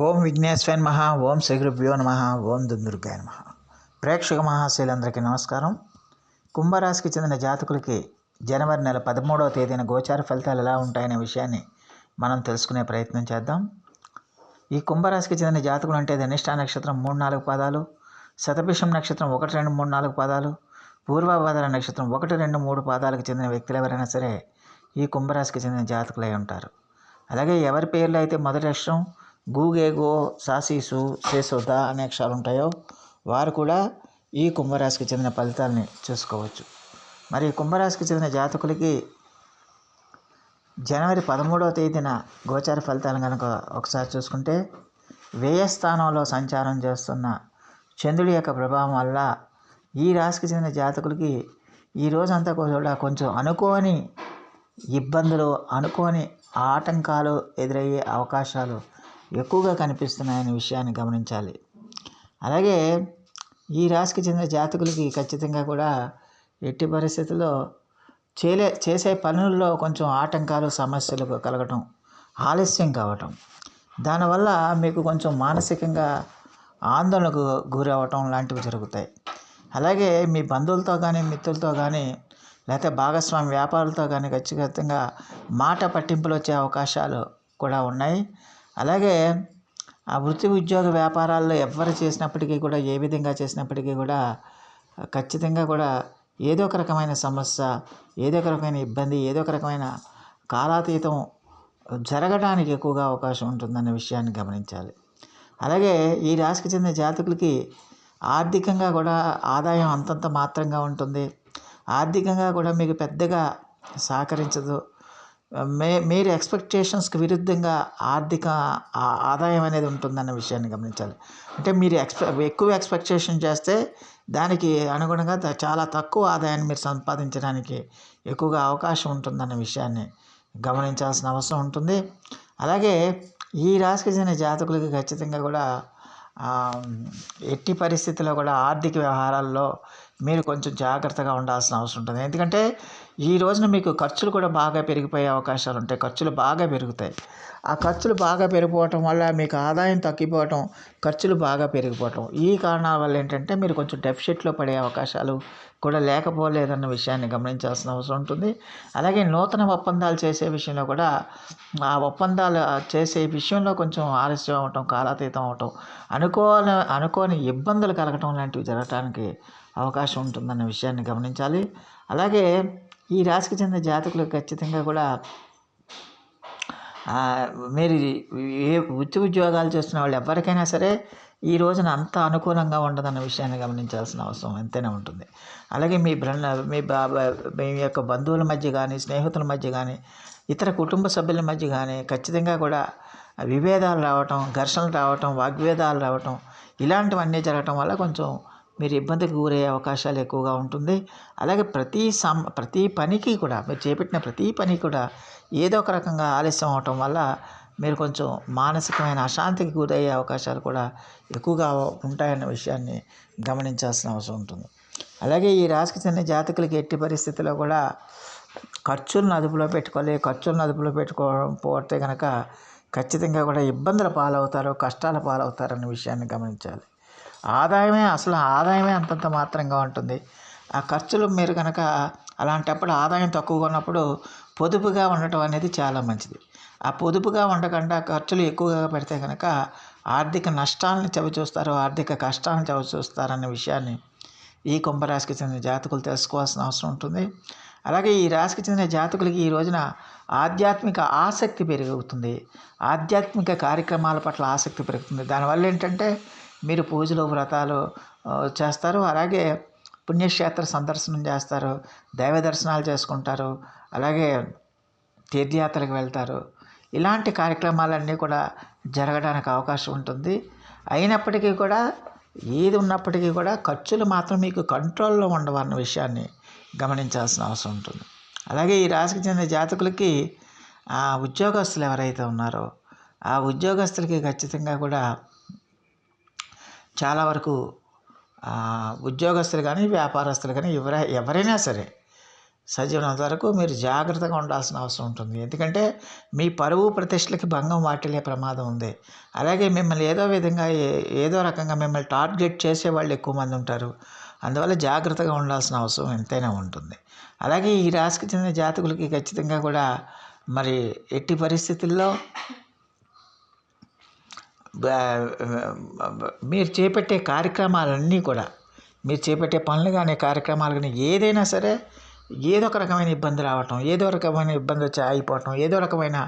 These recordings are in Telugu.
ఓం విఘ్నేశ్వర నమః. ఓం శ్రీ గురుభ్యో నమః. ఓం దుందుర్గాయ నమః. ప్రేక్షక మహాశైలందరికీ నమస్కారం. కుంభరాశికి చెందిన జాతకులకి జనవరి నెల 13వ తేదీన గోచార ఫలితాలు ఎలా ఉంటాయనే విషయాన్ని మనం తెలుసుకునే ప్రయత్నం చేద్దాం. ఈ కుంభరాశికి చెందిన జాతకులు అంటే ధనిష్ఠా నక్షత్రం 3-4 పాదాలు, శతభిషం నక్షత్రం 1-2-3-4 పాదాలు, పూర్వభాద్ర నక్షత్రం 1-2-3 పాదాలకు చెందిన వ్యక్తులు ఎవరైనా సరే ఈ కుంభరాశికి చెందిన జాతకులై ఉంటారు. అలాగే ఎవరి పేర్లు అయితే మొదటి అక్షరం గు, గే, గో, సాసీసు, సేసోద అనే అక్షరాలు ఉంటాయో వారు కూడా ఈ కుంభరాశికి చెందిన ఫలితాలని చూసుకోవచ్చు. మరి ఈ కుంభరాశికి చెందిన జాతకులకి జనవరి 13వ తేదీన గోచార ఫలితాలు కనుక ఒకసారి చూసుకుంటే, వ్యయ స్థానంలో సంచారం చేస్తున్న చంద్రుడి యొక్క ప్రభావం వల్ల ఈ రాశికి చెందిన జాతకులకి ఈ రోజంతా కూడా కొంచెం అనుకోని ఇబ్బందులు, అనుకోని ఆటంకాలు ఎదురయ్యే అవకాశాలు ఎక్కువగా కనిపిస్తున్నాయనే విషయాన్ని గమనించాలి. అలాగే ఈ రాశికి చెందిన జాతకులకి ఖచ్చితంగా కూడా ఎట్టి పరిస్థితుల్లో చేసే పనుల్లో కొంచెం ఆటంకాలు, సమస్యలు కలగటం, ఆలస్యం కావటం, దానివల్ల మీకు కొంచెం మానసికంగా ఆందోళనకు గురవటం లాంటివి జరుగుతాయి. అలాగే మీ బంధువులతో కానీ, మిత్రులతో కానీ, లేకపోతే భాగస్వామి వ్యాపారులతో కానీ ఖచ్చితంగా మాట పట్టింపులు వచ్చే అవకాశాలు కూడా ఉన్నాయి. అలాగే ఆ వృత్తి, ఉద్యోగ, వ్యాపారాల్లో ఎవరు చేసినప్పటికీ కూడా, ఏ విధంగా చేసినప్పటికీ కూడా ఖచ్చితంగా కూడా ఏదో ఒక రకమైన సమస్య, ఏదో ఒక రకమైన ఇబ్బంది, ఏదో ఒక రకమైన కాలాతీతం జరగడానికి ఎక్కువగా అవకాశం ఉంటుందన్న విషయాన్ని గమనించాలి. అలాగే ఈ రాశికి చెందిన జాతకులకి ఆర్థికంగా కూడా ఆదాయం అంతంత మాత్రంగా ఉంటుంది. ఆర్థికంగా కూడా మీకు పెద్దగా సహకరించదు. మీరు ఎక్స్పెక్టేషన్స్కి విరుద్ధంగా ఆర్థిక ఆదాయం అనేది ఉంటుందన్న విషయాన్ని గమనించాలి. అంటే మీరు ఎక్కువ ఎక్స్పెక్టేషన్ చేస్తే దానికి అనుగుణంగా చాలా తక్కువ ఆదాయాన్ని మీరు సంపాదించడానికి ఎక్కువగా అవకాశం ఉంటుందన్న విషయాన్ని గమనించాల్సిన అవసరం ఉంటుంది. అలాగే ఈ రాశికి చెందిన జాతకులకి ఖచ్చితంగా కూడా ఎట్టి పరిస్థితుల్లో కూడా ఆర్థిక వ్యవహారాల్లో మీరు కొంచెం జాగ్రత్తగా ఉండాల్సిన అవసరం ఉంటుంది. ఎందుకంటే ఈ రోజున మీకు ఖర్చులు కూడా బాగా పెరిగిపోయే అవకాశాలు ఉంటాయి. ఖర్చులు బాగా పెరుగుతాయి. ఆ ఖర్చులు బాగా పెరిగిపోవటం వల్ల మీకు ఆదాయం తగ్గిపోవటం, ఖర్చులు బాగా పెరిగిపోవటం, ఈ కారణాల వల్ల ఏంటంటే మీరు కొంచెం డెఫిసిట్లో పడే అవకాశాలు కూడా లేకపోలేదన్న విషయాన్ని గమనించాల్సిన అవసరం ఉంటుంది. అలాగే నూతన ఒప్పందాలు చేసే విషయంలో కూడా ఆ ఒప్పందాలు చేసే విషయంలో కొంచెం ఆలస్యం అవటం, కాలాతీతం అవటం, అనుకోని ఇబ్బందులు కలగటం లాంటివి జరగటానికి అవకాశం ఉంటుందన్న విషయాన్ని గమనించాలి. అలాగే ఈ రాశికి చెందిన జాతకులు ఖచ్చితంగా కూడా మీరు ఏ వృత్తి, ఉద్యోగాలు చేస్తున్న వాళ్ళు ఎవరికైనా సరే ఈ రోజున అంత అనుకూలంగా ఉండదన్న విషయాన్ని గమనించాల్సిన అవసరం ఎంతైనా ఉంటుంది. అలాగే మీ యొక్క బంధువుల మధ్య కానీ, స్నేహితుల మధ్య కానీ, ఇతర కుటుంబ సభ్యుల మధ్య కానీ ఖచ్చితంగా కూడా విభేదాలు రావటం, ఘర్షణలు రావటం, వాగ్వేదాలు రావటం, ఇలాంటివన్నీ జరగటం వల్ల కొంచెం మీరు ఇబ్బందికి గురయ్యే అవకాశాలు ఎక్కువగా ఉంటుంది. అలాగే ప్రతి పనికి కూడా, మీరు చేపట్టిన ప్రతి పని కూడా ఏదో ఒక రకంగా ఆలస్యం అవటం వల్ల మీరు కొంచెం మానసికమైన అశాంతికి గురయ్యే అవకాశాలు కూడా ఎక్కువగా ఉంటాయన్న విషయాన్ని గమనించాల్సిన అవసరం ఉంటుంది. అలాగే ఈ రాశికి చెందిన జాతకులకి ఎట్టి పరిస్థితుల్లో కూడా ఖర్చులను అదుపులో పెట్టుకోకపోతే కనుక ఖచ్చితంగా కూడా ఇబ్బందుల పాలవుతారు, కష్టాల పాలవుతారన్న విషయాన్ని గమనించాలి. ఆదాయమే అంతంత మాత్రంగా ఉంటుంది. ఆ ఖర్చులు మీరు కనుక అలాంటప్పుడు ఆదాయం తక్కువగా ఉన్నప్పుడు పొదుపుగా ఉండటం అనేది చాలా మంచిది. ఆ పొదుపుగా ఉండకుండా ఖర్చులు ఎక్కువగా పెడితే కనుక ఆర్థిక నష్టాలను చవిచూస్తారు, ఆర్థిక కష్టాలను చవిచూస్తారన్న విషయాన్ని ఈ కుంభరాశికి చెందిన జాతకులు తెలుసుకోవాల్సిన అవసరం ఉంటుంది. అలాగే ఈ రాశికి చెందిన జాతకులకి ఈ రోజున ఆధ్యాత్మిక ఆసక్తి పెరుగుతుంది. ఆధ్యాత్మిక కార్యక్రమాల పట్ల ఆసక్తి పెరుగుతుంది. దానివల్ల ఏంటంటే మీరు పూజలు, వ్రతాలు చేస్తారు. అలాగే పుణ్యక్షేత్ర సందర్శనం చేస్తారు, దైవ దర్శనాలు చేసుకుంటారు, అలాగే తీర్థయాత్రలకు వెళ్తారు. ఇలాంటి కార్యక్రమాలన్నీ కూడా జరగడానికి అవకాశం ఉంటుంది. అయినప్పటికీ కూడా, ఏది ఉన్నప్పటికీ కూడా ఖర్చులు మాత్రం మీకు కంట్రోల్లో ఉండవన్న విషయాన్ని గమనించాల్సిన అవసరం ఉంటుంది. అలాగే ఈ రాశికి చెందిన జాతకులకి ఉద్యోగస్తులు ఎవరైతే ఉన్నారో ఆ ఉద్యోగస్తులకి ఖచ్చితంగా కూడా చాలా వరకు ఉద్యోగస్తులు కానీ, వ్యాపారస్తులు కానీ, ఎవరైనా సరే సజీవనంత వరకు మీరు జాగ్రత్తగా ఉండాల్సిన అవసరం ఉంటుంది. ఎందుకంటే మీ పరువు ప్రతిష్టలకి భంగం వాటిల్లే ప్రమాదం ఉంది. అలాగే మిమ్మల్ని ఏదో విధంగా ఏదో రకంగా మిమ్మల్ని టార్గెట్ చేసేవాళ్ళు ఎక్కువ మంది ఉంటారు. అందువల్ల జాగ్రత్తగా ఉండాల్సిన అవసరం ఎంతైనా ఉంటుంది. అలాగే ఈ రాశికి చెందిన జాతకులకి ఖచ్చితంగా కూడా మరి ఎట్టి పరిస్థితుల్లో మీరు చేపట్టే కార్యక్రమాలన్నీ కూడా, మీరు చేపట్టే పనులు కానీ కార్యక్రమాలు కానీ ఏదైనా సరే ఏదో ఒక రకమైన ఇబ్బంది రావటం, ఏదో రకమైన ఇబ్బంది వచ్చి ఆగిపోవటం, ఏదో రకమైన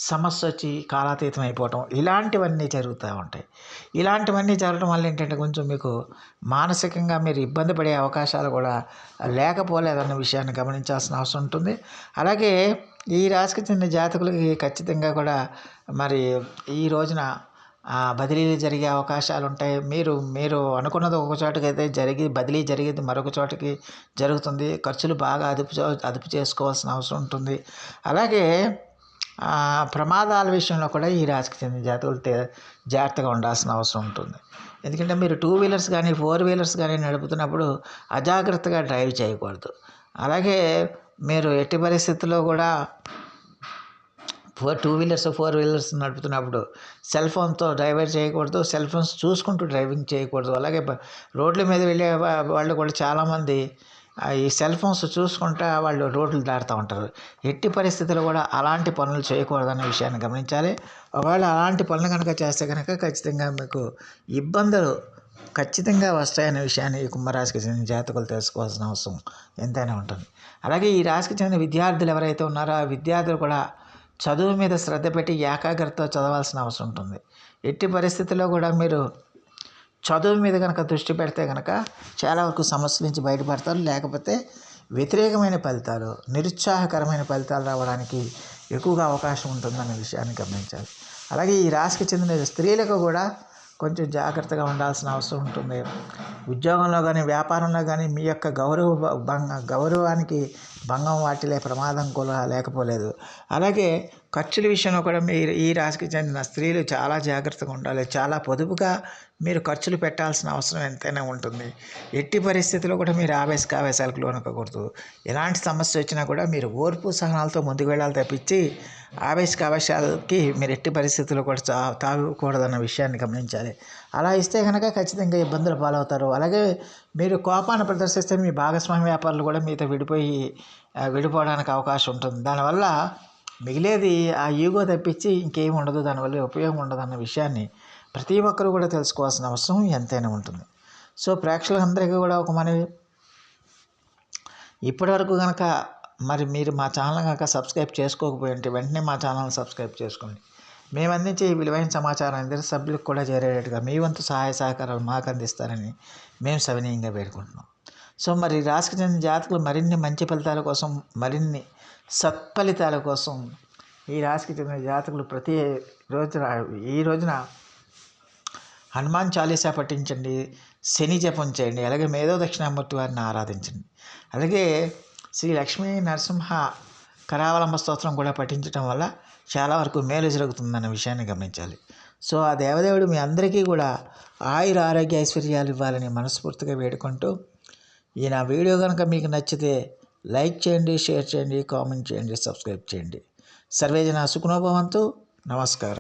సమస్య వచ్చి కాలాతీతం అయిపోవటం, ఇలాంటివన్నీ జరుగుతూ ఉంటాయి. ఇలాంటివన్నీ జరగడం వల్ల ఏంటంటే కొంచెం మీకు మానసికంగా మీరు ఇబ్బంది పడే అవకాశాలు కూడా లేకపోలేదన్న విషయాన్ని గమనించాల్సిన అవసరం ఉంటుంది. అలాగే ఈ రాశికి చెందిన జాతకులకి ఖచ్చితంగా కూడా మరి ఈ రోజున బదిలీలు జరిగే అవకాశాలు ఉంటాయి. మీరు అనుకున్నది ఒక చోటకైతే బదిలీ జరిగేది మరొక చోటకి జరుగుతుంది. ఖర్చులు బాగా అదుపు చేసుకోవాల్సిన అవసరం ఉంటుంది. అలాగే ప్రమాదాల విషయంలో కూడా ఈ రాశికి చెందిన జాతకులు జాగ్రత్తగా ఉండాల్సిన అవసరం ఉంటుంది. ఎందుకంటే మీరు 2 వీలర్స్ కానీ 4 వీలర్స్ కానీ నడుపుతున్నప్పుడు అజాగ్రత్తగా డ్రైవ్ చేయకూడదు. అలాగే మీరు ఎట్టి పరిస్థితుల్లో కూడా 2 వీలర్స్ 4 వీలర్స్ నడుపుతున్నప్పుడు సెల్ ఫోన్తో డ్రైవర్ చేయకూడదు. సెల్ ఫోన్స్ చూసుకుంటూ డ్రైవింగ్ చేయకూడదు. అలాగే రోడ్ల మీద వెళ్ళే వాళ్ళు కూడా చాలామంది ఈ సెల్ ఫోన్స్ చూసుకుంటా వాళ్ళు రోడ్లు దాటుతూ ఉంటారు. ఎట్టి పరిస్థితుల్లో కూడా అలాంటి పనులు చేయకూడదన్న విషయాన్ని గమనించాలి. ఒకవేళ అలాంటి పనులు కనుక చేస్తే కనుక ఖచ్చితంగా మీకు ఇబ్బందులు ఖచ్చితంగా వస్తాయనే విషయాన్ని ఈ కుంభరాశికి చెందిన జాతకులు తెలుసుకోవాల్సిన అవసరం ఎంతైనా ఉంటుంది. అలాగే ఈ రాశికి చెందిన విద్యార్థులు ఎవరైతే ఉన్నారో ఆ విద్యార్థులు కూడా చదువు మీద శ్రద్ధ పెట్టి ఏకాగ్రతతో చదవాల్సిన అవసరం ఉంటుంది. ఎట్టి పరిస్థితుల్లో కూడా మీరు చదువు మీద కనుక దృష్టి పెడితే కనుక చాలా వరకు సమస్యల నుంచి బయటపడతారు. లేకపోతే వ్యతిరేకమైన ఫలితాలు, నిరుత్సాహకరమైన ఫలితాలు రావడానికి ఎక్కువగా అవకాశం ఉంటుందన్న విషయాన్ని గమనించాలి. అలాగే ఈ రాశికి చెందిన స్త్రీలకు కూడా కొంచెం జాగ్రత్తగా ఉండాల్సిన అవసరం ఉంటుంది. ఉద్యోగంలో కానీ వ్యాపారంలో కానీ మీ యొక్క గౌరవానికి భంగం వాటిల్లే ప్రమాదం కూడా లేకపోలేదు. అలాగే ఖర్చుల విషయంలో కూడా మీరు ఈ రాశికి చెందిన స్త్రీలు చాలా జాగ్రత్తగా ఉండాలి. చాలా పొదుపుగా మీరు ఖర్చులు పెట్టాల్సిన అవసరం ఎంతైనా ఉంటుంది. ఎట్టి పరిస్థితుల్లో కూడా మీరు ఆవేశాలకు లోనకూడదు. ఎలాంటి సమస్య వచ్చినా కూడా మీరు ఓర్పు సహనాలతో ముందుకు వెళ్ళాలి తప్పించి ఆవేశాలకి మీరు ఎట్టి పరిస్థితుల్లో కూడా తాగకూడదన్న విషయాన్ని గమనించాలి. అలా ఇస్తే కనుక ఖచ్చితంగా ఇబ్బందులు పాలవుతారు. అలాగే మీరు కోపాన్ని ప్రదర్శిస్తే మీ భాగస్వామి వ్యాపారులు కూడా మీతో విడిపోవడానికి అవకాశం ఉంటుంది. దానివల్ల మిగిలేది ఆ ఈగో తప్పించి ఇంకేం ఉండదు, దానివల్ల ఉపయోగం ఉండదు అన్న విషయాన్ని ప్రతి ఒక్కరు కూడా తెలుసుకోవాల్సిన అవసరం ఎంతైనా ఉంటుంది. సో ప్రేక్షకులందరికీ కూడా ఒక మనవి, ఇప్పటివరకు కనుక మరి మీరు మా ఛానల్ కనుక సబ్స్క్రైబ్ చేసుకోకపోయి ఉంటే వెంటనే మా ఛానల్ని సబ్స్క్రైబ్ చేసుకోండి. మేము అందించే ఈ విలువైన సమాచారం అందరి సభ్యులకు కూడా చేరేటట్టుగా మీ వంతు సహాయ సహకారాలు మాకు అందిస్తారని మేము సవినీయంగా వేడుకుంటున్నాం. సో మరి రాశికి చెందిన జాతకులు మరిన్ని మంచి ఫలితాల కోసం, మరిన్ని సత్ఫలితాల కోసం ఈ రాశికి చెందిన జాతకులు ఈ రోజున హనుమాన్ చాలీసా పఠించండి, శని జపం చేయండి. అలాగే మేధో దక్షిణామూర్తి వారిని ఆరాధించండి. అలాగే శ్రీ లక్ష్మీ నరసింహ కరావలంబ స్తోత్రం కూడా పఠించడం వల్ల చాలా వరకు మేలు జరుగుతుందన్న విషయాన్ని గమనించాలి. సో ఆ దేవదేవుడు మీ అందరికీ కూడా ఆయుర ఆరోగ్య ఐశ్వర్యాలు ఇవ్వాలని మనస్ఫూర్తిగా వేడుకుంటూ ఈ నా వీడియో కనుక మీకు నచ్చితే లైక్ చేయండి, షేర్ చేయండి, కామెంట్ చేయండి, సబ్స్క్రైబ్ చేయండి. సర్వేజన సుఖనో భవంతు. నమస్కారం.